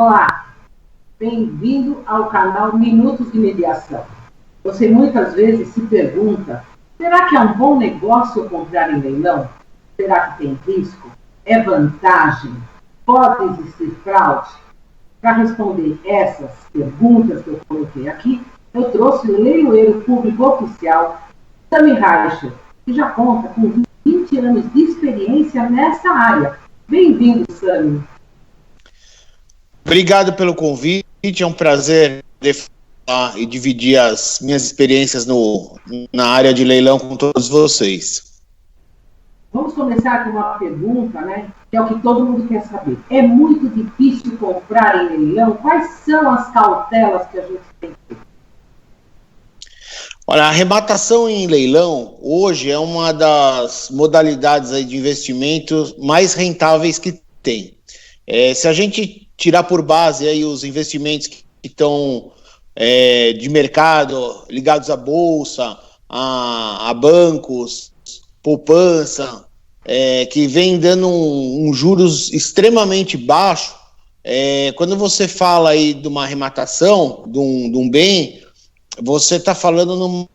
Olá, bem-vindo ao canal Minutos de Mediação. Você muitas vezes se pergunta, será que é um bom negócio comprar em leilão? Será que tem risco? É vantagem? Pode existir fraude? Para responder essas perguntas que eu coloquei aqui, eu trouxe o leiloeiro público oficial, Sami Reicher, que já conta com 20 anos de experiência nessa área. Bem-vindo, Sami. Obrigado pelo convite, é um prazer falar e dividir as minhas experiências na área de leilão com todos vocês. Vamos começar com uma pergunta, né? Que é o que todo mundo quer saber. É muito difícil comprar em leilão? Quais são as cautelas que a gente tem que ter? Olha, a arrematação em leilão hoje é uma das modalidades aí de investimento mais rentáveis que tem. Se a gente tirar por base aí os investimentos que estão de mercado ligados à bolsa, a bancos, poupança, que vem dando um juros extremamente baixo, quando você fala aí de uma arrematação de um bem, você está falando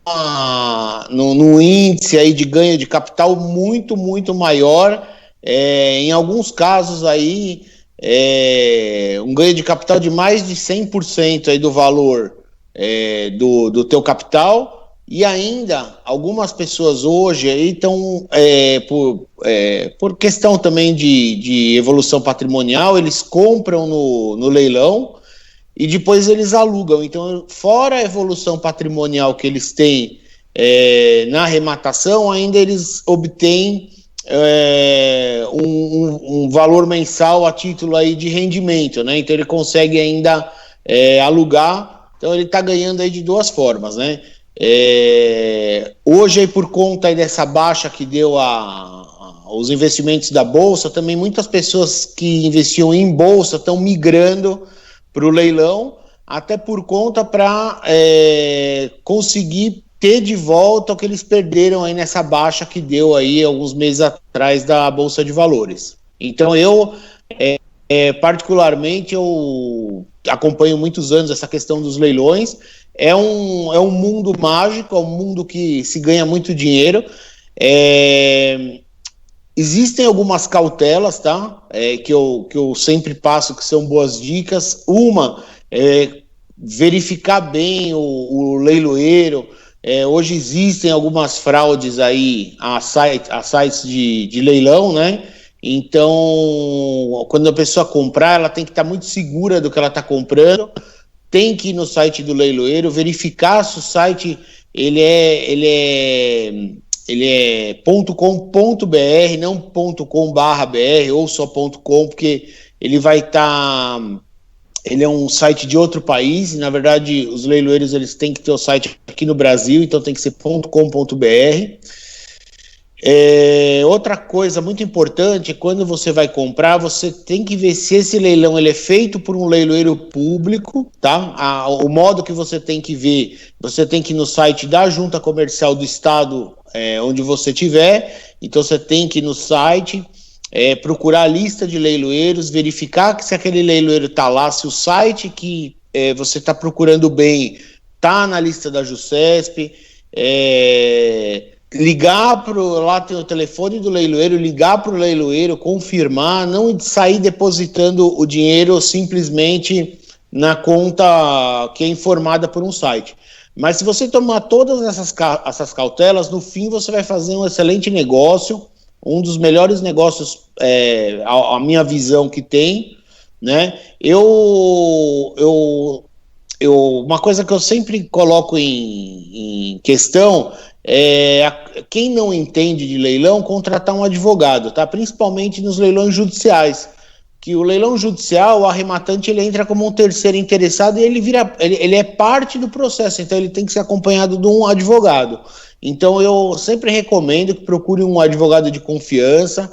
num índice aí de ganho de capital muito, muito maior, em alguns casos aí, um ganho de capital de mais de 100% aí do valor do teu capital. E ainda, algumas pessoas hoje aí estão, por questão também de evolução patrimonial, eles compram no leilão e depois eles alugam. Então, fora a evolução patrimonial que eles têm na arrematação, ainda eles obtêm um valor mensal a título aí de rendimento, né? Então, ele consegue ainda alugar. Então, ele está ganhando aí de duas formas, né? Hoje, aí, por conta aí dessa baixa que deu os investimentos da Bolsa, também muitas pessoas que investiam em Bolsa estão migrando para o leilão, até por conta para conseguir ter de volta o que eles perderam aí nessa baixa que deu aí alguns meses atrás da Bolsa de Valores. Então eu, particularmente, eu acompanho muitos anos essa questão dos leilões. É um mundo mágico, é um mundo que se ganha muito dinheiro. Existem algumas cautelas, tá? Que eu sempre passo, que são boas dicas. Uma é verificar bem o leiloeiro. Hoje existem algumas fraudes aí a sites de leilão, né? Então, quando a pessoa comprar, ela tem que estar muito segura do que ela está comprando. Tem que ir no site do leiloeiro, verificar se o site ele é .com.br, não .com/br ou só .com, porque ele vai estar... ele é um site de outro país, e na verdade os leiloeiros eles têm que ter o site aqui no Brasil, então tem que ser .com.br. Outra coisa muito importante é quando você vai comprar, você tem que ver se esse leilão ele é feito por um leiloeiro público, tá? O modo que você tem que ver, você tem que ir no site da Junta Comercial do Estado, onde você estiver. Então você tem que ir no site, procurar a lista de leiloeiros, verificar que se aquele leiloeiro está lá, se o site que você está procurando bem está na lista da Jusesp, ligar lá tem o telefone do leiloeiro, ligar para o leiloeiro, confirmar, não sair depositando o dinheiro simplesmente na conta que é informada por um site. Mas se você tomar todas essas cautelas, no fim você vai fazer um excelente negócio, um dos melhores negócios, a minha visão que tem, né? Uma coisa que eu sempre coloco em questão quem não entende de leilão, contratar um advogado, tá? Principalmente nos leilões judiciais, que o leilão judicial, o arrematante, ele entra como um terceiro interessado e ele é parte do processo, então ele tem que ser acompanhado de um advogado. Então eu sempre recomendo que procure um advogado de confiança,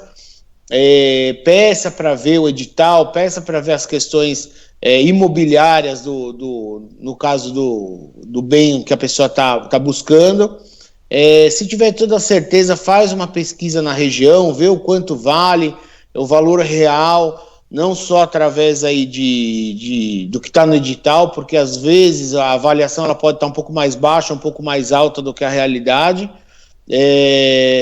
peça para ver o edital, peça para ver as questões imobiliárias no caso do bem que a pessoa está buscando. Se tiver toda a certeza, faz uma pesquisa na região, vê o quanto vale, o valor real, não só através aí do que está no edital, porque às vezes a avaliação ela pode estar um pouco mais baixa, um pouco mais alta do que a realidade.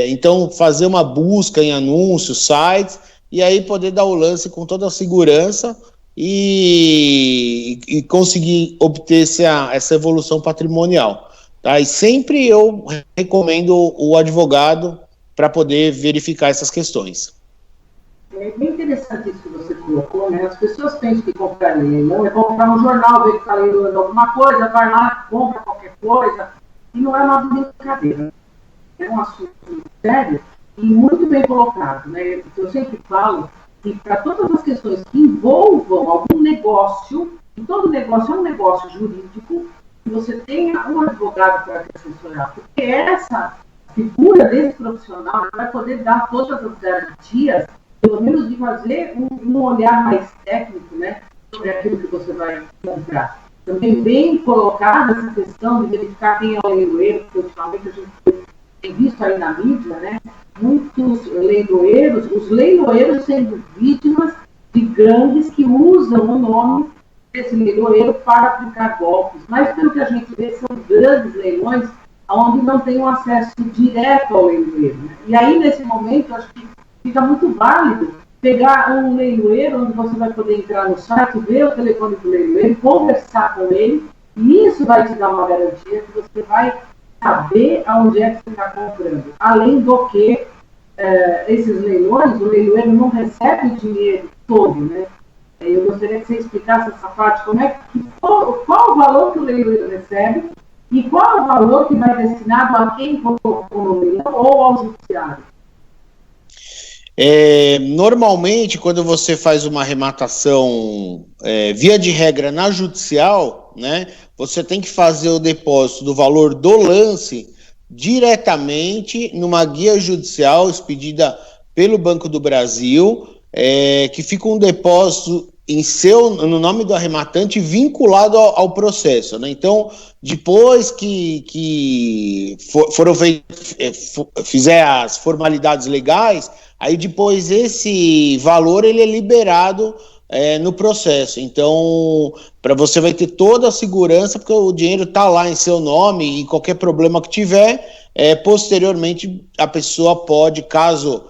Então, fazer uma busca em anúncios, sites, e aí poder dar o lance com toda a segurança e conseguir obter essa evolução patrimonial. Tá? E sempre eu recomendo o advogado para poder verificar essas questões. É bem interessante isso que você colocou, né? As pessoas pensam que comprar leilão é comprar um jornal, ver que está leilando alguma coisa, vai lá, compra qualquer coisa, e não é uma brincadeira. É um assunto sério e muito bem colocado, né? Eu sempre falo que para todas as questões que envolvam algum negócio, e todo negócio é um negócio jurídico, que você tenha um advogado para te assessorar, porque essa figura desse profissional vai poder dar todas as garantias, pelo menos de fazer um olhar mais técnico, né, sobre aquilo que você vai comprar. Também bem colocada essa questão de verificar quem é o leiloeiro, porque ultimamente a gente tem visto aí na mídia, né, muitos leiloeiros, os leiloeiros sendo vítimas de gangues que usam o nome desse leiloeiro para aplicar golpes. Mas pelo que a gente vê, são grandes leilões onde não tem um acesso direto ao leiloeiro. Né? E aí, nesse momento, acho que fica muito válido pegar um leiloeiro onde você vai poder entrar no site, ver o telefone do leiloeiro, conversar com ele, e isso vai te dar uma garantia que você vai saber aonde é que você está comprando. Além do que, esses leilões, o leiloeiro não recebe o dinheiro todo, né? Eu gostaria que você explicasse essa parte, qual o valor que o leiloeiro recebe e qual o valor que vai destinado a quem colocou no leilão ou ao judiciário. Normalmente, quando você faz uma arrematação via de regra na judicial, né, você tem que fazer o depósito do valor do lance diretamente numa guia judicial expedida pelo Banco do Brasil, que fica um depósito no nome do arrematante vinculado ao processo, né? Então, depois que fizer as formalidades legais, aí depois esse valor ele é liberado no processo. Então, para você vai ter toda a segurança, porque o dinheiro está lá em seu nome e qualquer problema que tiver, posteriormente a pessoa pode, caso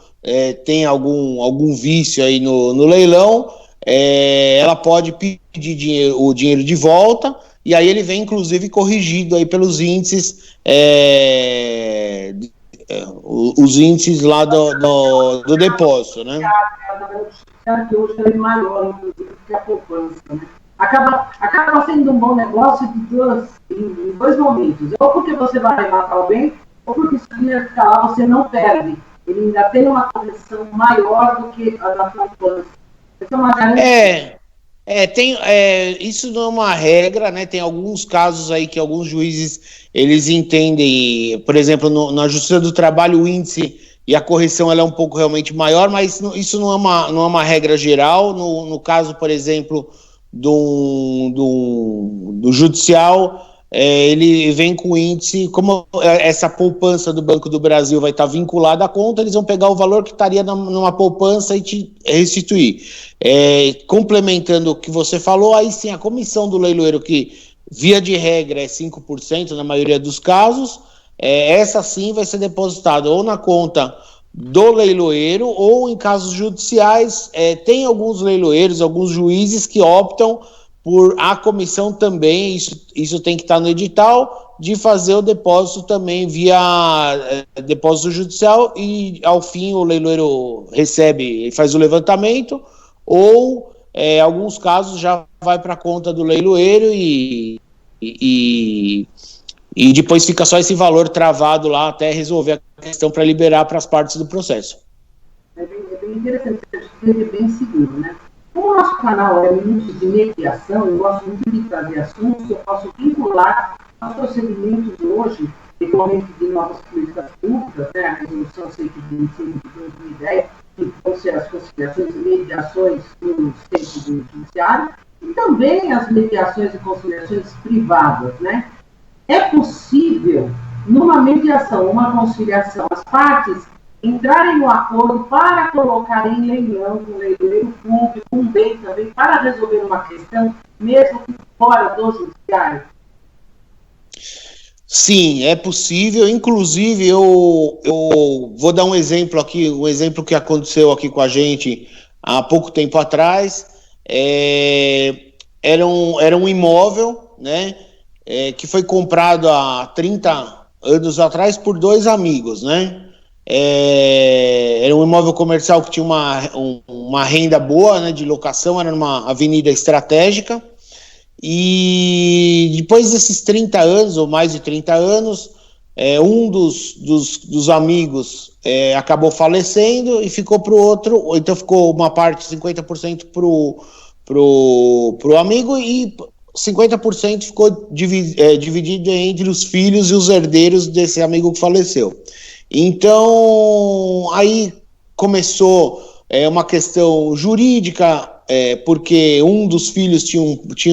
tenha algum vício aí no leilão, ela pode pedir o dinheiro de volta, e aí ele vem inclusive corrigido aí pelos índices, os índices lá do depósito, né? Que hoje é maior, inclusive, que a poupança, né? Acaba sendo um bom negócio em dois momentos. Ou porque você vai arrematar o bem, ou porque se o dinheiro ficar lá, você não perde. Ele ainda tem uma correção maior do que a da poupança. Isso não é uma regra, né? Tem alguns casos aí que alguns juízes eles entendem, por exemplo, na Justiça do Trabalho o índice e a correção ela é um pouco realmente maior, mas isso não é uma regra geral. No caso, por exemplo, do judicial, ele vem com o índice, como essa poupança do Banco do Brasil vai estar vinculada à conta, eles vão pegar o valor que estaria numa poupança e te restituir. Complementando o que você falou, aí sim a comissão do leiloeiro, que via de regra é 5% na maioria dos casos, essa sim vai ser depositada ou na conta do leiloeiro ou em casos judiciais. Tem alguns leiloeiros, alguns juízes que optam por a comissão também, isso tem que estar no edital, de fazer o depósito também via depósito judicial, e ao fim o leiloeiro recebe e faz o levantamento, ou alguns casos já vai para a conta do leiloeiro e depois fica só esse valor travado lá até resolver a questão para liberar para as partes do processo. É bem interessante, é bem seguro, né? Como o nosso canal é Minutos de Mediação, eu gosto muito de trazer assuntos que eu posso vincular aos procedimentos de hoje, decorrente de novas políticas públicas, né, a Resolução 125 de 2010, que vão ser as conciliações e mediações no centro do judiciário, e também as mediações e conciliações privadas, né? É possível, numa mediação, uma conciliação, as partes entrarem no acordo para colocar em leilão, um leiloeiro público, um bem também, para resolver uma questão, mesmo que fora do judiciário? Sim, é possível. Inclusive, eu vou dar um exemplo aqui, um exemplo que aconteceu aqui com a gente há pouco tempo atrás. Era um imóvel, né, que foi comprado há 30 anos atrás por dois amigos, né? Era um imóvel comercial que tinha uma renda boa, né, de locação, era numa avenida estratégica. E depois desses 30 anos, ou mais de 30 anos, um dos amigos acabou falecendo e ficou para o outro, então ficou uma parte, 50% pro amigo e 50% ficou dividido entre os filhos e os herdeiros desse amigo que faleceu. Então, aí começou uma questão jurídica, porque um dos filhos tinha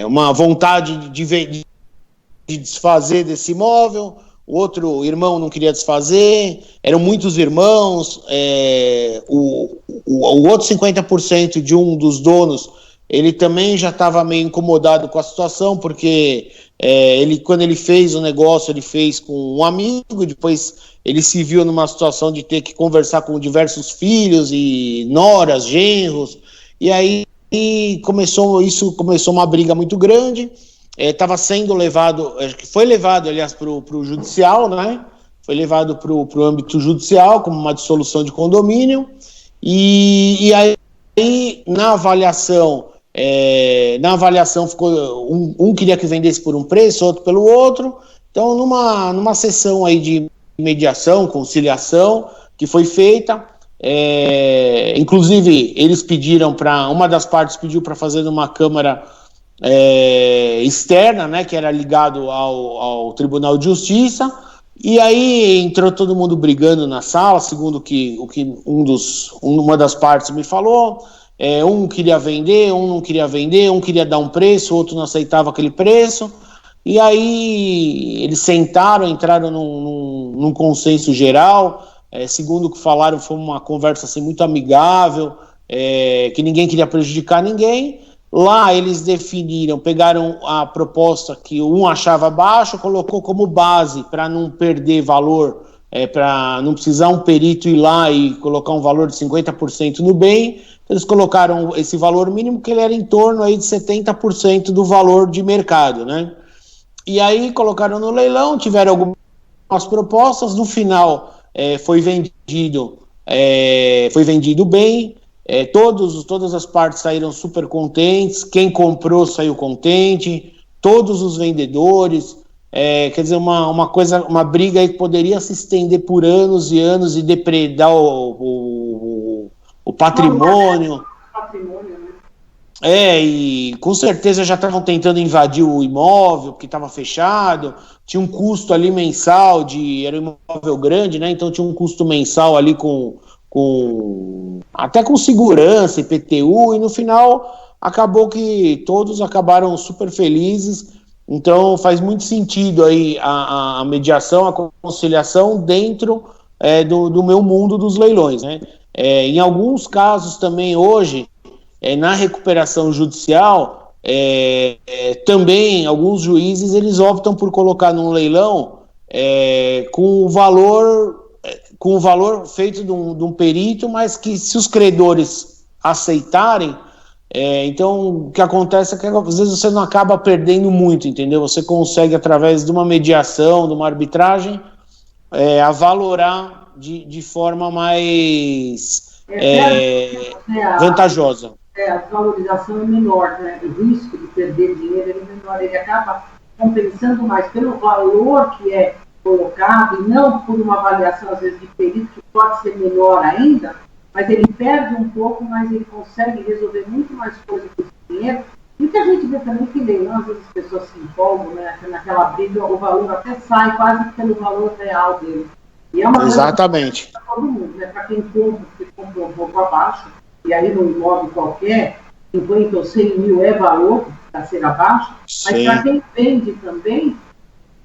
uma vontade de desfazer desse imóvel, o outro irmão não queria desfazer, eram muitos irmãos, o outro 50% de um dos donos, ele também já estava meio incomodado com a situação, porque quando ele fez o negócio, ele fez com um amigo, depois ele se viu numa situação de ter que conversar com diversos filhos e noras, genros, e aí começou uma briga muito grande. Estava sendo levado, foi levado, aliás, para o judicial, né? Foi levado para o âmbito judicial como uma dissolução de condomínio, e aí na avaliação ficou um queria que vendesse por um preço, outro pelo outro. Então, numa sessão aí de mediação, conciliação que foi feita, inclusive eles pediram uma das partes pediu para fazer uma câmara externa, né, que era ligado ao Tribunal de Justiça, e aí entrou todo mundo brigando na sala, segundo o que uma das partes me falou. Um queria vender, um não queria vender, um queria dar um preço, o outro não aceitava aquele preço, e aí eles entraram num consenso geral. Segundo o que falaram, foi uma conversa assim, muito amigável, que ninguém queria prejudicar ninguém. Lá eles pegaram a proposta que um achava baixo, colocou como base para não perder valor, para não precisar um perito ir lá e colocar um valor de 50% no bem. Eles colocaram esse valor mínimo, que ele era em torno aí de 70% do valor de mercado, né? E aí colocaram no leilão, tiveram algumas propostas, no final foi vendido bem, todas as partes saíram super contentes, quem comprou saiu contente, todos os vendedores, quer dizer, uma briga aí que poderia se estender por anos e anos e depredar o patrimônio. E com certeza já estavam tentando invadir o imóvel, porque estava fechado, tinha um custo ali mensal, era um imóvel grande, né? Então tinha um custo mensal ali até com segurança, IPTU, e no final acabou que todos acabaram super felizes. Então faz muito sentido aí a mediação, a conciliação dentro do meu mundo dos leilões, né? Em alguns casos também hoje, na recuperação judicial, também alguns juízes eles optam por colocar num leilão com o valor feito de um perito, mas que se os credores aceitarem, então o que acontece é que às vezes você não acaba perdendo muito, entendeu? Você consegue, através de uma mediação, de uma arbitragem, avalorar de forma mais vantajosa. A desvalorização é menor, né? O risco de perder dinheiro é menor, ele acaba compensando mais pelo valor que é colocado e não por uma avaliação, às vezes, de perito, que pode ser menor ainda, mas ele perde um pouco, mas ele consegue resolver muito mais coisa com esse dinheiro. Muita gente vê também que leilão, às vezes as pessoas se empolgam, né? Naquela briga, o valor até sai quase pelo valor real dele. E é uma exatamente para todo mundo, né? Para quem compra, porque comprou um pouco abaixo, e aí no imóvel qualquer, 50 ou 100 mil é valor a ser abaixo, mas para quem vende também,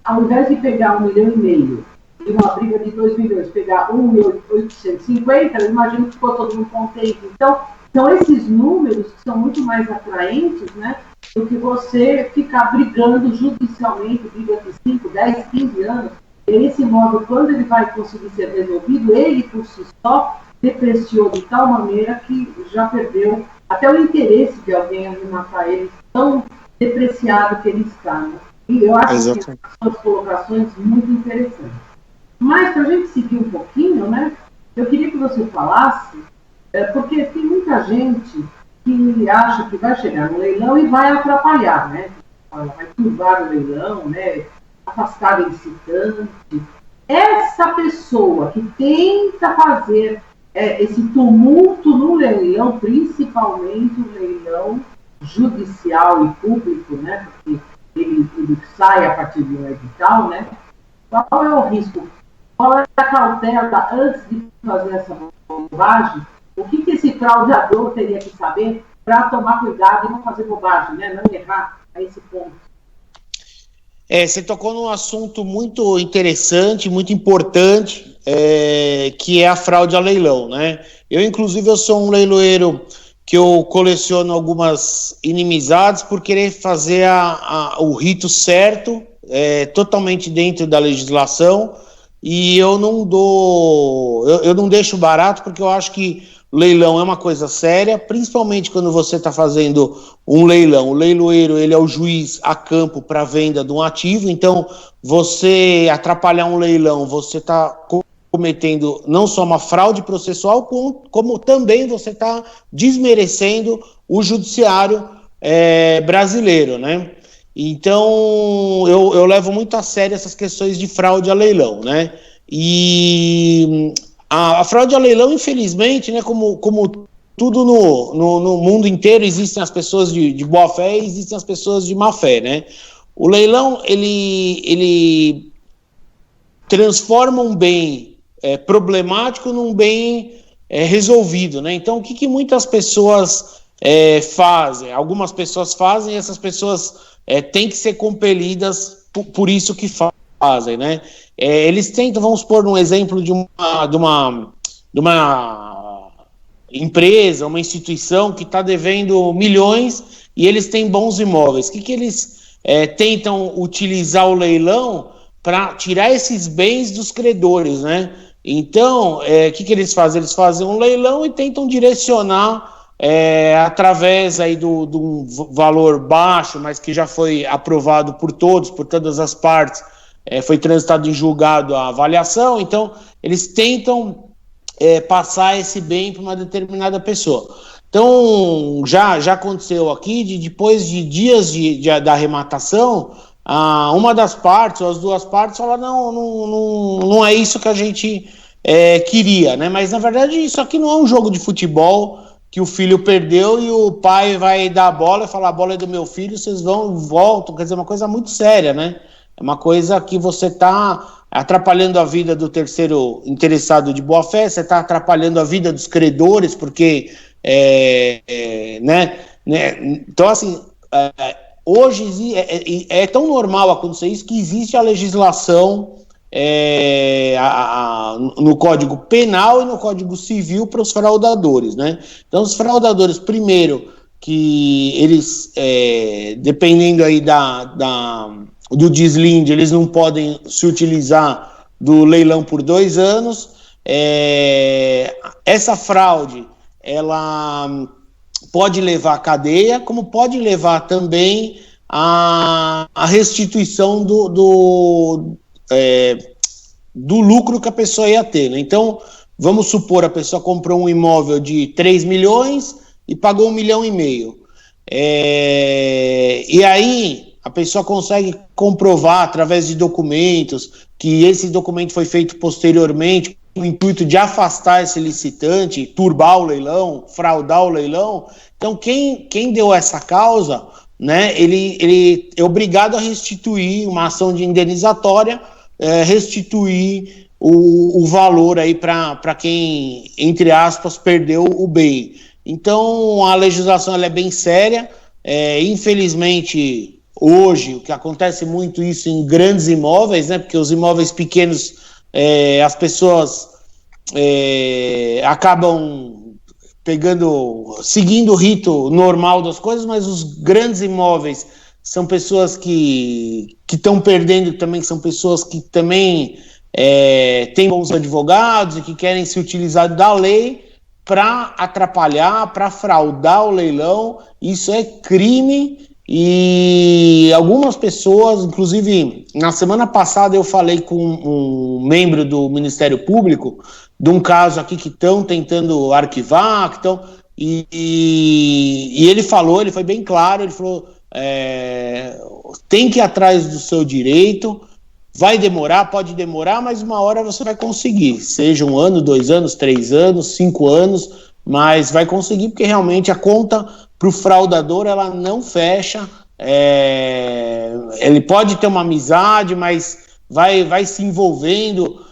ao invés de pegar 1,5 milhão, de uma briga de 2 milhões, pegar 1.850, eu imagino que ficou todo mundo contente. Então, são esses números que são muito mais atraentes, né, do que você ficar brigando judicialmente, briga de 5, 10, 15 anos. Esse imóvel, quando ele vai conseguir ser resolvido, ele por si só depreciou de tal maneira que já perdeu até o interesse de alguém arrematar ele, tão depreciado que ele está. Né? E eu acho que são as colocações muito interessantes. Mas, para a gente seguir um pouquinho, né, eu queria que você falasse, porque tem muita gente que acha que vai chegar no leilão e vai atrapalhar, né? Vai turbar o leilão, né? Afastar o licitante. Essa pessoa que tenta fazer esse tumulto no leilão, principalmente o leilão judicial e público, né? Porque ele sai a partir de um edital, né? Qual é o risco? Qual é a cautela antes de fazer essa bobagem? O que esse fraudador teria que saber para tomar cuidado e não fazer bobagem, né? Não errar a esse ponto? Você tocou num assunto muito interessante, muito importante, que é a fraude a leilão, né? Inclusive, eu sou um leiloeiro que eu coleciono algumas inimizades por querer fazer o rito certo, totalmente dentro da legislação, e eu não deixo barato, porque eu acho que leilão é uma coisa séria, principalmente quando você está fazendo um leilão. O leiloeiro, ele é o juiz a campo para a venda de um ativo, então você atrapalhar um leilão, você está cometendo não só uma fraude processual, como também você está desmerecendo o judiciário brasileiro, né? Então, eu levo muito a sério essas questões de fraude a leilão, né? E a fraude a leilão, infelizmente, né, como tudo no mundo inteiro, existem as pessoas de boa fé e existem as pessoas de má fé, né? O leilão, ele transforma um bem problemático num bem resolvido, né? Então, o que muitas pessoas fazem? Algumas pessoas fazem, e essas pessoas têm que ser compelidas por isso que fazem, né? Eles tentam, vamos supor, um exemplo de uma empresa, uma instituição que está devendo milhões e eles têm bons imóveis. O que eles tentam utilizar o leilão para tirar esses bens dos credores, né? Então, o que eles fazem? Eles fazem um leilão e tentam direcionar através aí do valor baixo, mas que já foi aprovado por todas as partes, foi transitado em julgado a avaliação, então eles tentam passar esse bem para uma determinada pessoa. Então, já aconteceu aqui, depois de dias da arrematação, uma das partes, ou as duas partes, falaram, não é isso que a gente queria, né? Mas, na verdade, isso aqui não é um jogo de futebol que o filho perdeu e o pai vai dar a bola e falar, a bola é do meu filho, vocês voltam, quer dizer, uma coisa muito séria, né? É uma coisa que você está atrapalhando a vida do terceiro interessado de boa fé, você está atrapalhando a vida dos credores, porque, né? Então, assim, hoje é tão normal acontecer isso que existe a legislação no Código Penal e no Código Civil para os fraudadores, né? Então, os fraudadores, primeiro, que eles, dependendo aí do deslinde, eles não podem se utilizar do leilão por 2 anos. Essa fraude, ela pode levar à cadeia, como pode levar também à restituição do lucro que a pessoa ia ter, né? Então, vamos supor, a pessoa comprou um imóvel de 3 milhões e pagou 1,5 milhão. E aí, a pessoa consegue comprovar através de documentos que esse documento foi feito posteriormente com o intuito de afastar esse licitante, turbar o leilão, fraudar o leilão. Então, quem deu essa causa, né, ele é obrigado a restituir uma ação de indenizatória, restituir o valor aí para quem, entre aspas, perdeu o bem. Então, a legislação ela é bem séria. Infelizmente, hoje, o que acontece muito isso em grandes imóveis, né, porque os imóveis pequenos as pessoas acabam seguindo o rito normal das coisas, mas os grandes imóveis são pessoas que estão perdendo também, são pessoas que também têm bons advogados e que querem se utilizar da lei para atrapalhar, para fraudar o leilão. Isso é crime. E algumas pessoas, inclusive na semana passada eu falei com um membro do Ministério Público de um caso aqui que estão tentando arquivar, e ele foi bem claro, ele falou, tem que ir atrás do seu direito, vai demorar, pode demorar, mas uma hora você vai conseguir, seja 1 ano, 2 anos, 3 anos, 5 anos, mas vai conseguir, porque realmente a conta para o fraudador ela não fecha. Ele pode ter uma amizade, mas vai se envolvendo,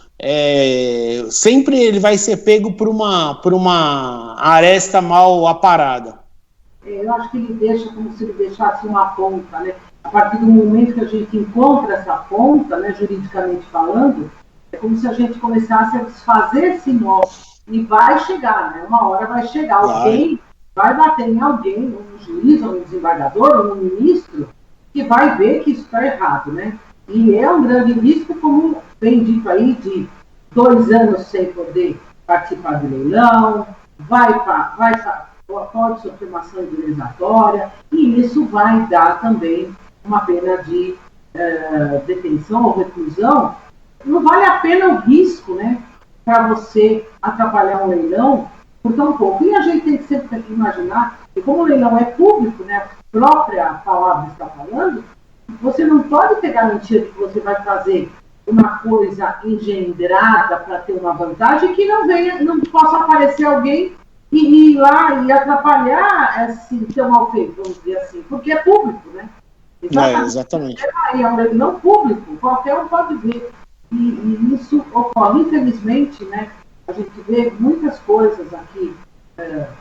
sempre ele vai ser pego por uma aresta mal aparada. Eu acho que ele deixa como se ele deixasse uma ponta, né? A partir do momento que a gente encontra essa ponta, né, juridicamente falando, é como se a gente começasse a desfazer esse nó, e vai chegar, né? Uma hora vai chegar, alguém vai bater em alguém, um juiz, ou um desembargador, ou um ministro, que vai ver que isso está errado, né? E é um grande risco, como bem dito aí, de 2 anos sem poder participar do leilão, pode sofrer uma ação indenizatória, e isso vai dar também uma pena de detenção ou reclusão. Não vale a pena o risco, né, para você atrapalhar um leilão por tão pouco. E a gente tem que sempre imaginar que, como o leilão é público, né, a própria palavra está falando, você não pode ter garantia de que você vai fazer uma coisa engendrada para ter uma vantagem, que não possa aparecer alguém e ir lá e atrapalhar esse seu mal feito, vamos dizer assim, porque é público, né? Exatamente. É um leilão público, qualquer um pode ver. E isso ocorre, infelizmente, né? A gente vê muitas coisas aqui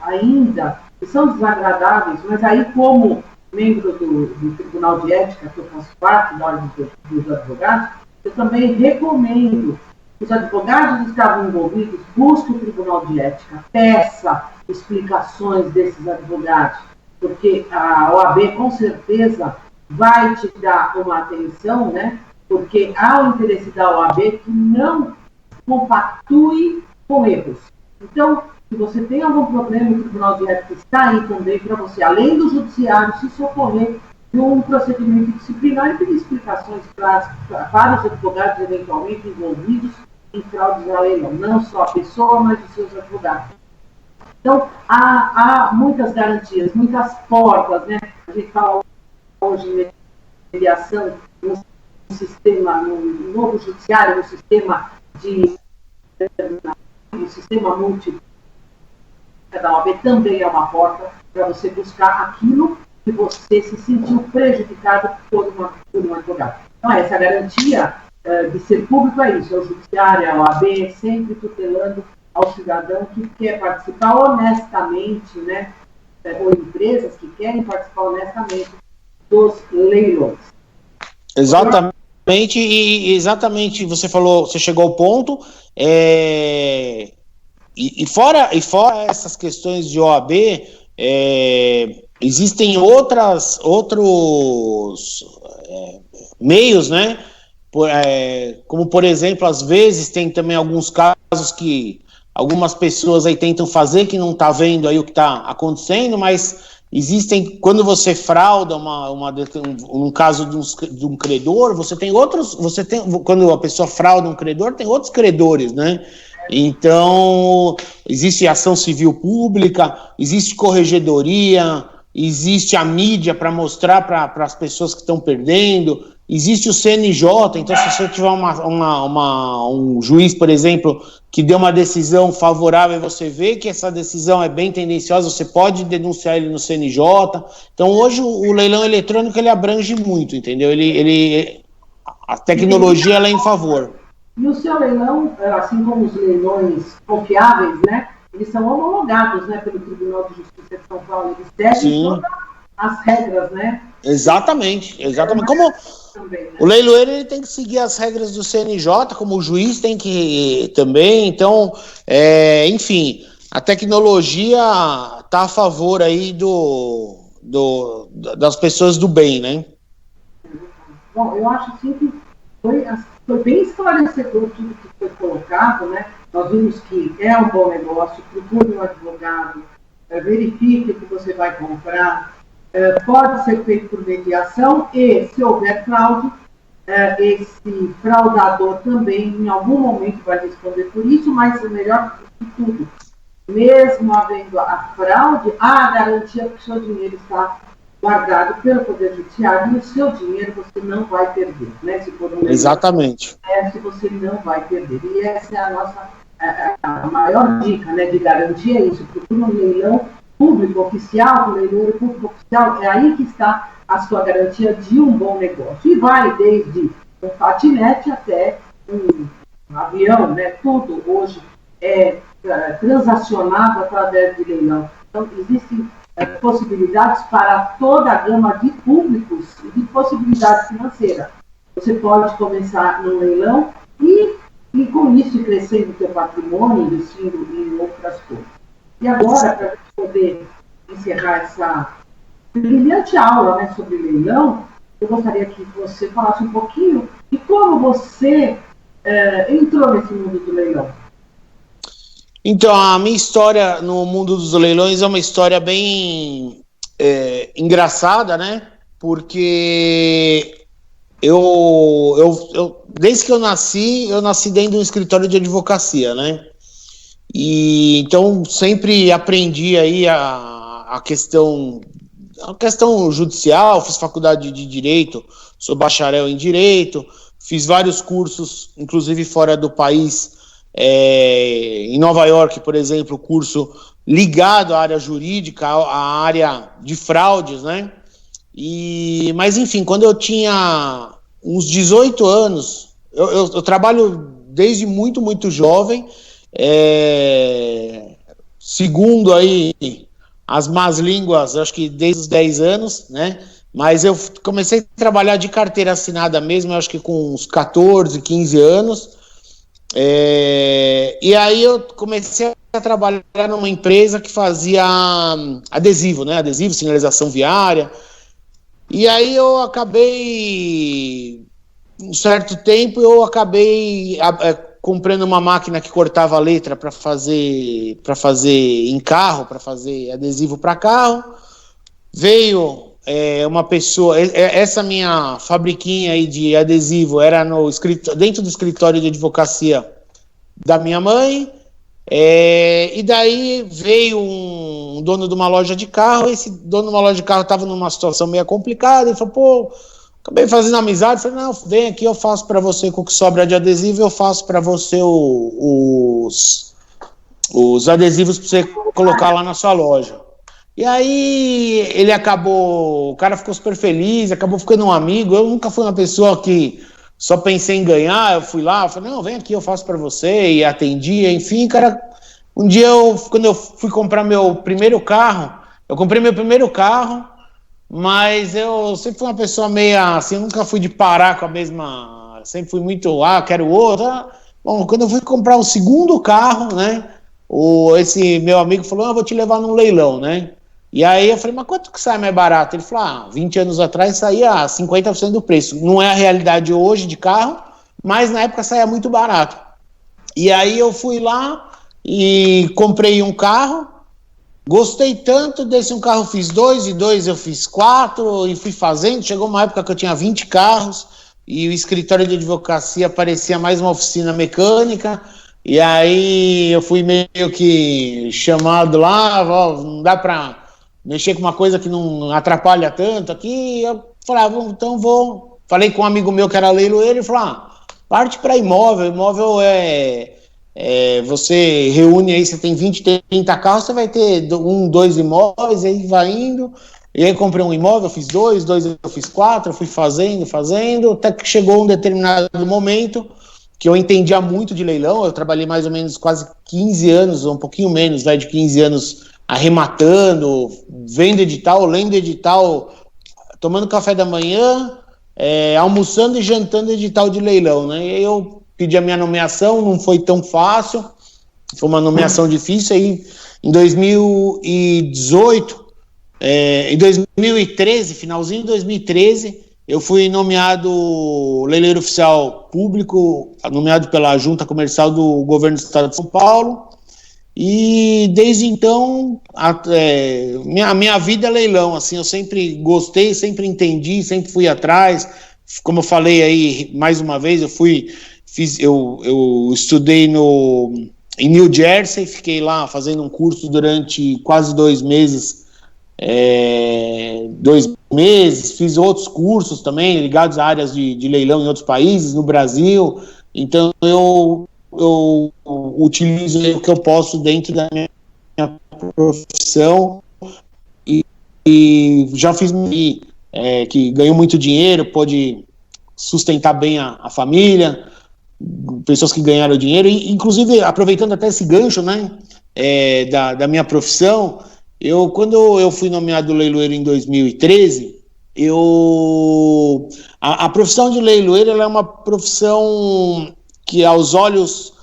ainda que são desagradáveis, mas aí, como membro do Tribunal de Ética, que eu faço parte da Ordem dos Advogados, eu também recomendo que os advogados que estavam envolvidos busquem o Tribunal de Ética, peça explicações desses advogados, porque a OAB com certeza vai te dar uma atenção, né? Porque há o interesse da OAB que não compactue com erros. Então, se você tem algum problema, o Tribunal de Ética está aí também para você, além do judiciário, se socorrer de um procedimento disciplinar e pedir explicações para os advogados eventualmente envolvidos em fraudes a leilão. Não só a pessoa, mas os seus advogados. Então, há muitas garantias, muitas portas, né? A gente fala hoje em mediação no sistema, no novo judiciário, no sistema múltiplo da OAB, também é uma porta para você buscar aquilo que você se sentiu prejudicado por um advogado. Então, essa garantia de ser público é isso, é o judiciário, a OAB, sempre tutelando ao cidadão que quer participar honestamente, né, ou empresas que querem participar honestamente dos leilões. Exatamente, exatamente, você falou, você chegou ao ponto, e fora essas questões de OAB, existem outros meios, né, como por exemplo, às vezes tem também alguns casos que algumas pessoas aí tentam fazer que não está vendo aí o que está acontecendo, mas existem, quando você frauda um caso de um credor, quando a pessoa frauda um credor, tem outros credores, né? Então, existe ação civil pública, existe corregedoria, existe a mídia para mostrar para as pessoas que estão perdendo, existe o CNJ, então se você tiver um juiz, por exemplo, que deu uma decisão favorável e você vê que essa decisão é bem tendenciosa, você pode denunciar ele no CNJ. Então hoje o leilão eletrônico ele abrange muito, entendeu? A tecnologia ela é em favor. E o seu leilão, assim como os leilões confiáveis, né, eles são homologados, né, pelo Tribunal de Justiça de São Paulo, eles seguem toda as regras, né? Exatamente. Como Também, né? o leiloeiro ele tem que seguir as regras do CNJ, como o juiz tem que também. Então, enfim, a tecnologia está a favor aí das pessoas do bem, né? Bom, eu acho assim que foi bem esclarecedor tudo que foi colocado, né? Nós vimos que é um bom negócio, procure um advogado, verifique o que você vai comprar, pode ser feito por mediação e, se houver fraude, esse fraudador também, em algum momento, vai responder por isso, mas o melhor de tudo, mesmo havendo a fraude, há a garantia que o seu dinheiro está guardado pelo Poder Judiciário e o seu dinheiro você não vai perder, né? Se for um Exatamente. você não vai perder. E essa é a nossa a maior dica, né, de garantia, é isso. Procura um leilão público oficial, um leiloeiro público oficial, é aí que está a sua garantia de um bom negócio. E vai desde um patinete até um avião, né? Tudo hoje é transacionado através de leilão. Então, existem possibilidades para toda a gama de públicos e de possibilidade financeira. Você pode começar no leilão e com isso ir crescendo o seu patrimônio, investindo em outras coisas. E agora, para a gente poder encerrar essa brilhante aula, né, sobre leilão, eu gostaria que você falasse um pouquinho de como você entrou nesse mundo do leilão. Então, a minha história no mundo dos leilões é uma história bem engraçada, né? Porque desde que eu nasci dentro de um escritório de advocacia, né? E então sempre aprendi aí a questão judicial, fiz faculdade de Direito, sou bacharel em Direito, fiz vários cursos, inclusive fora do país, em Nova York, por exemplo, curso ligado à área jurídica, à área de fraudes, né? Mas, enfim, quando eu tinha uns 18 anos, eu trabalho desde muito, muito jovem, segundo aí as más línguas, acho que desde os 10 anos, né? Mas eu comecei a trabalhar de carteira assinada mesmo, acho que com uns 14, 15 anos. E aí eu comecei a trabalhar numa empresa que fazia adesivo, né? Adesivo, sinalização viária. E aí eu acabei, um certo tempo, comprando uma máquina que cortava a letra para fazer em carro, para fazer adesivo para carro. Veio uma pessoa, essa minha fabriquinha aí de adesivo era dentro do escritório de advocacia da minha mãe, e daí veio um dono de uma loja de carro. Esse dono de uma loja de carro estava numa situação meio complicada, ele falou, pô, acabei fazendo amizade, falei, não, vem aqui, eu faço para você com o que sobra de adesivo, eu faço para você os adesivos para você colocar lá na sua loja. E aí o cara ficou super feliz, acabou ficando um amigo. Eu nunca fui uma pessoa que só pensei em ganhar, eu fui lá, falei, não, vem aqui, eu faço para você, e atendi, enfim, cara. Um dia, quando eu fui comprar meu primeiro carro, eu comprei meu primeiro carro, mas eu sempre fui uma pessoa meio assim, eu nunca fui de parar com a mesma, sempre fui muito, quero outro. Bom, quando eu fui comprar o segundo carro, né, esse meu amigo falou, eu vou te levar num leilão, né. E aí eu falei, mas quanto que sai mais barato? Ele falou, 20 anos atrás saía 50% do preço. Não é a realidade hoje de carro, mas na época saía muito barato. E aí eu fui lá e comprei um carro, gostei tanto desse um carro, fiz 2, e 2 eu fiz 4, e fui fazendo. Chegou uma época que eu tinha 20 carros, e o escritório de advocacia parecia mais uma oficina mecânica. E aí eu fui meio que chamado lá, não dá para mexer com uma coisa que não atrapalha tanto aqui. Eu falei, então vou. Falei com um amigo meu que era leiloeiro, ele falou, parte para imóvel. Imóvel você reúne aí, você tem 20, 30 carros, você vai ter 2 imóveis, aí vai indo. E aí comprei um imóvel, eu fiz 2 eu fiz 4, eu fui fazendo, até que chegou um determinado momento que eu entendia muito de leilão. Eu trabalhei mais ou menos quase 15 anos, um pouquinho menos, de 15 anos arrematando, vendo edital, lendo edital, tomando café da manhã, almoçando e jantando edital de leilão, né? E aí eu pedi a minha nomeação, não foi tão fácil, foi uma nomeação difícil. Aí em 2018, em 2013, finalzinho de 2013, eu fui nomeado leiloeiro oficial público, nomeado pela Junta Comercial do Governo do Estado de São Paulo, e desde então a minha vida é leilão, assim, eu sempre gostei, sempre entendi, sempre fui atrás. Como eu falei aí mais uma vez, eu estudei em New Jersey, fiquei lá fazendo um curso durante quase 2 meses, fiz outros cursos também ligados a áreas de leilão em outros países, no Brasil. Então eu utilizo o que eu posso dentro da minha profissão, e já fiz que ganhou muito dinheiro, pôde sustentar bem a família, pessoas que ganharam dinheiro, e inclusive aproveitando até esse gancho, né, da minha profissão, quando eu fui nomeado leiloeiro em 2013, a profissão de leiloeiro, ela é uma profissão que aos olhos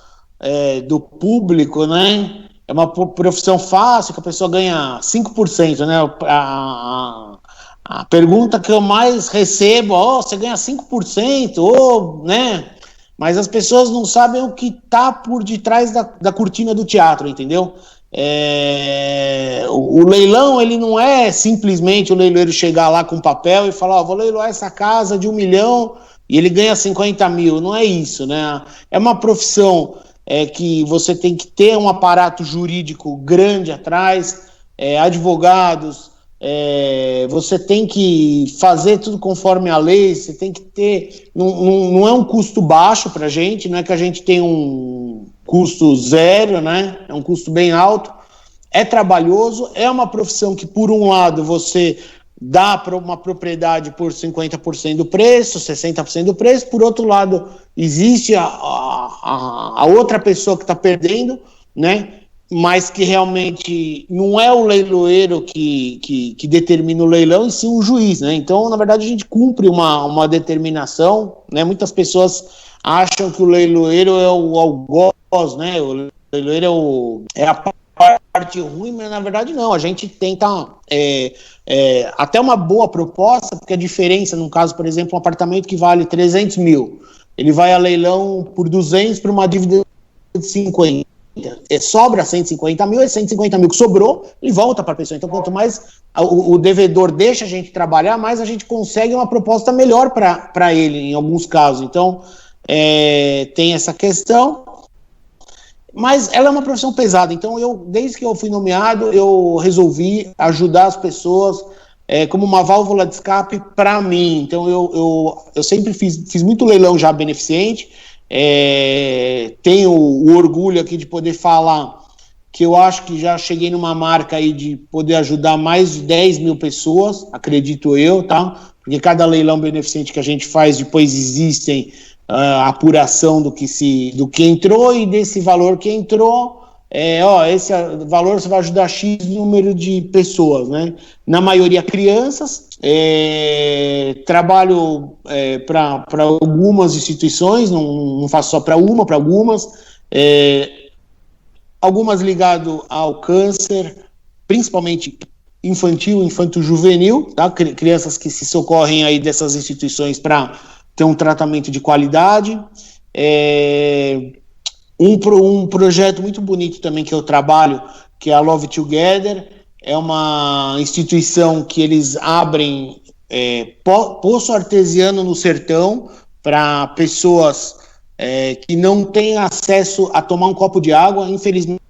do público, né, é uma profissão fácil, que a pessoa ganha 5%, né, a pergunta que eu mais recebo, você ganha 5%, né, mas as pessoas não sabem o que está por detrás da cortina do teatro, entendeu? O leilão, ele não é simplesmente o leiloeiro chegar lá com papel e falar, vou leiloar essa casa de 1 milhão e ele ganha 50 mil, não é isso, né? É uma profissão que você tem que ter um aparato jurídico grande atrás, advogados, você tem que fazer tudo conforme a lei, você tem que ter, não é um custo baixo para a gente, não é que a gente tem um custo zero, né? É um custo bem alto, é trabalhoso, é uma profissão que, por um lado, você dá para uma propriedade por 50% do preço, 60% do preço, por outro lado, existe a outra pessoa que está perdendo, né? Mas que realmente não é o leiloeiro que determina o leilão, e sim o juiz, né? Então, na verdade, a gente cumpre uma determinação, né? Muitas pessoas acham que o leiloeiro é o algoz, né? O leiloeiro é a parte ruim, mas na verdade não. A gente tenta até uma boa proposta, porque a diferença, num caso, por exemplo, um apartamento que vale 300 mil, ele vai a leilão por 200 para uma dívida de 50. Sobra 150 mil, esse 150 mil que sobrou, ele volta para a pessoa. Então, quanto mais o devedor deixa a gente trabalhar, mais a gente consegue uma proposta melhor para ele, em alguns casos. Então, tem essa questão, mas ela é uma profissão pesada. Então, desde que eu fui nomeado, eu resolvi ajudar as pessoas como uma válvula de escape para mim. Então, eu sempre fiz muito leilão já beneficente. Tenho o orgulho aqui de poder falar que eu acho que já cheguei numa marca aí de poder ajudar mais de 10 mil pessoas, acredito eu, tá? Porque cada leilão beneficente que a gente faz, depois existem a apuração do que entrou, e desse valor que entrou, esse valor você vai ajudar X número de pessoas, né? Na maioria crianças. Trabalho para algumas instituições, não faço só para algumas, algumas ligado ao câncer, principalmente infantil, infanto-juvenil, tá? Crianças que se socorrem aí dessas instituições para ter um tratamento de qualidade. Um projeto muito bonito também que eu trabalho, que é a Love Together. É uma instituição que eles abrem poço artesiano no sertão para pessoas que não têm acesso a tomar um copo de água. Infelizmente,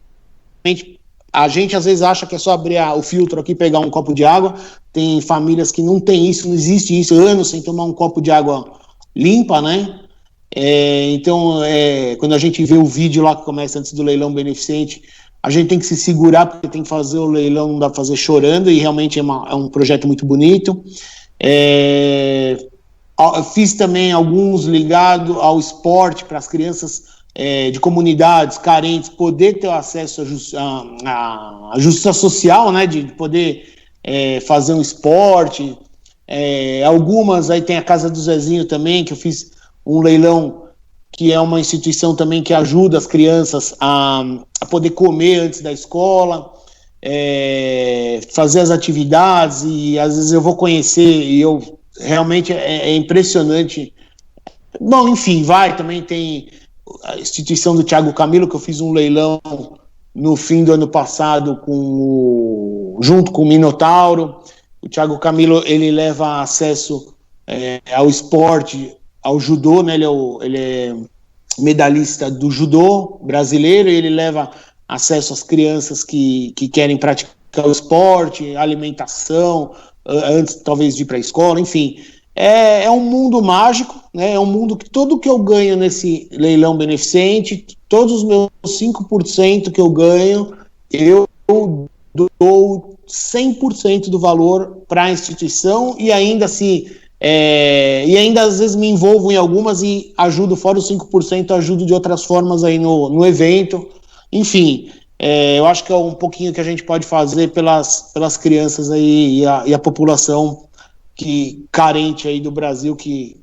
a gente às vezes acha que é só abrir o filtro aqui e pegar um copo de água. Tem famílias que não tem isso, não existe isso, anos sem tomar um copo de água limpa, né? Então, quando a gente vê o vídeo lá que começa antes do leilão beneficente, a gente tem que se segurar, porque tem que fazer o leilão, não dá para fazer chorando, e realmente é um projeto muito bonito. Fiz também alguns ligados ao esporte, para as crianças de comunidades carentes poder ter acesso à justiça social, né, de poder fazer um esporte. Algumas, aí tem a Casa do Zezinho também, que eu fiz um leilão, que é uma instituição também que ajuda as crianças a poder comer antes da escola, fazer as atividades, e às vezes eu vou conhecer e eu realmente é impressionante. Bom, enfim, também tem a instituição do Thiago Camilo, que eu fiz um leilão no fim do ano passado junto com o Minotauro. O Thiago Camilo, ele leva acesso ao esporte, ao judô, né? Ele é medalhista do judô brasileiro, e ele leva acesso às crianças que querem praticar o esporte, alimentação, antes talvez de ir para a escola, enfim. É um mundo mágico, né? É um mundo que tudo que eu ganho nesse leilão beneficente, todos os meus 5% que eu ganho, eu dou 100% do valor para a instituição, e ainda assim, e ainda às vezes me envolvo em algumas e ajudo, fora os 5%, ajudo de outras formas aí no evento. Enfim, eu acho que é um pouquinho que a gente pode fazer pelas crianças aí e a população carente aí do Brasil, que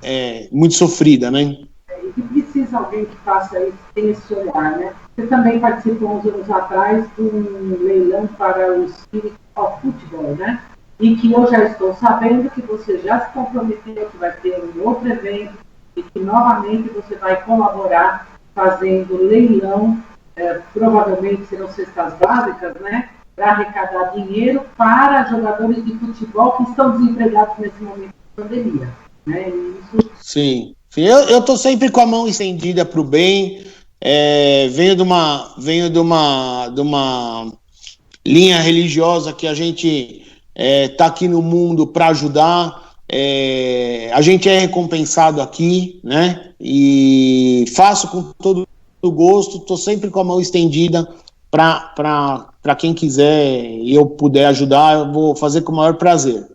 é muito sofrida, né? E que precisa alguém que faça isso, que tenha esse olhar, né? Você também participou uns anos atrás de um leilão para o Spirit of Football, né? E que eu já estou sabendo que você já se comprometeu, que vai ter um outro evento e que novamente você vai colaborar fazendo leilão, provavelmente serão cestas básicas, né? Para arrecadar dinheiro para jogadores de futebol que estão desempregados nesse momento de pandemia, né? Isso... Sim. Eu estou sempre com a mão estendida para o bem. Venho de uma linha religiosa que a gente está aqui no mundo para ajudar. A gente é recompensado aqui, né? E faço com todo o gosto. Estou sempre com a mão estendida para quem quiser e eu puder ajudar, eu vou fazer com o maior prazer.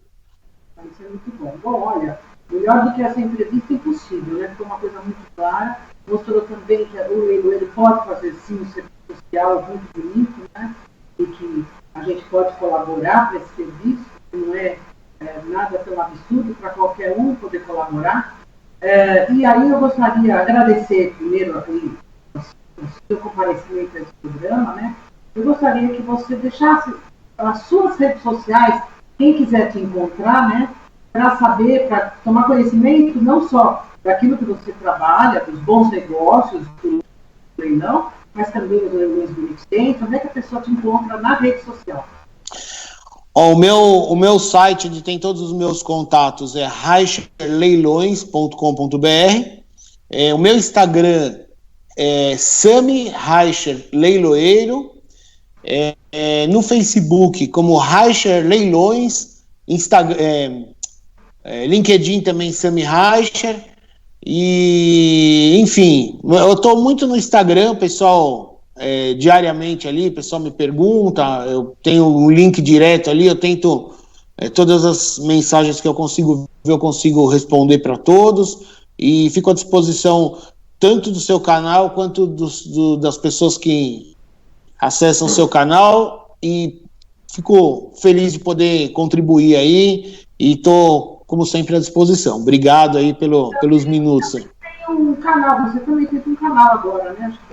Isso é muito bom. Bom, olha, melhor do que essa entrevista, impossível, né? Foi uma coisa muito clara. Mostrou também que o leiloeiro pode fazer sim um serviço social muito bonito, né? E que a gente pode colaborar para esse serviço, que não é nada tão absurdo para qualquer um poder colaborar. E aí eu gostaria de agradecer primeiro o seu comparecimento a esse programa, né? Eu gostaria que você deixasse as suas redes sociais, quem quiser te encontrar, né? Para saber, para tomar conhecimento não só daquilo que você trabalha, dos bons negócios, do leilão, mas também dos leilões beneficentes. Onde é que a pessoa te encontra na rede social? O meu site, onde tem todos os meus contatos, é reicherleilões.com.br. O meu Instagram é Sami Reicher Leiloeiro. No Facebook, como Reicher Leilões. LinkedIn também, Sami Reicher. E, enfim, eu estou muito no Instagram, pessoal. Diariamente ali, o pessoal me pergunta, eu tenho um link direto ali, eu tento todas as mensagens que eu consigo ver, eu consigo responder para todos, e fico à disposição tanto do seu canal quanto das pessoas que acessam o seu canal, e fico feliz de poder contribuir aí, e estou, como sempre, à disposição. Obrigado aí pelos minutos. Um canal, você também tem um canal agora, né? Acho que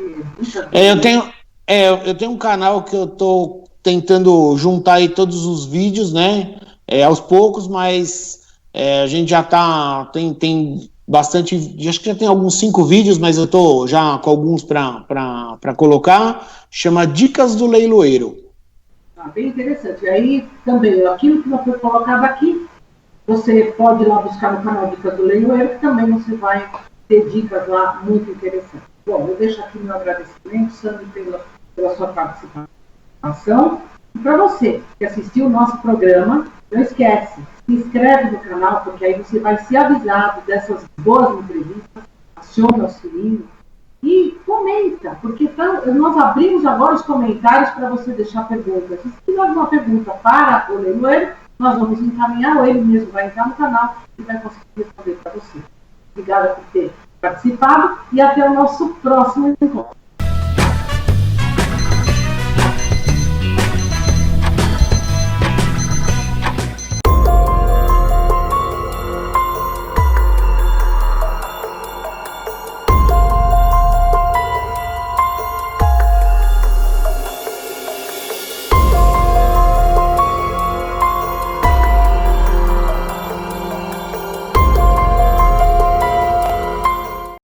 eu tenho um canal que eu estou tentando juntar aí todos os vídeos, né? Aos poucos, mas a gente já tem bastante, acho que já tem alguns 5 vídeos, mas eu estou já com alguns para colocar. Chama Dicas do Leiloeiro. Bem interessante. E aí também, aquilo que não foi colocado aqui, você pode ir lá buscar no canal Dicas do Leiloeiro, que também você vai ter dicas lá muito interessantes. Bom, eu deixo aqui meu agradecimento, Sandro, pela sua participação. E para você que assistiu o nosso programa, não esquece, se inscreve no canal, porque aí você vai ser avisado dessas boas entrevistas, aciona o sininho e comenta, porque nós abrimos agora os comentários para você deixar perguntas. Se tiver alguma pergunta para o leiloeiro, nós vamos encaminhar, ou ele mesmo vai entrar no canal e vai conseguir responder para você. Obrigada por ter participado e até o nosso próximo encontro.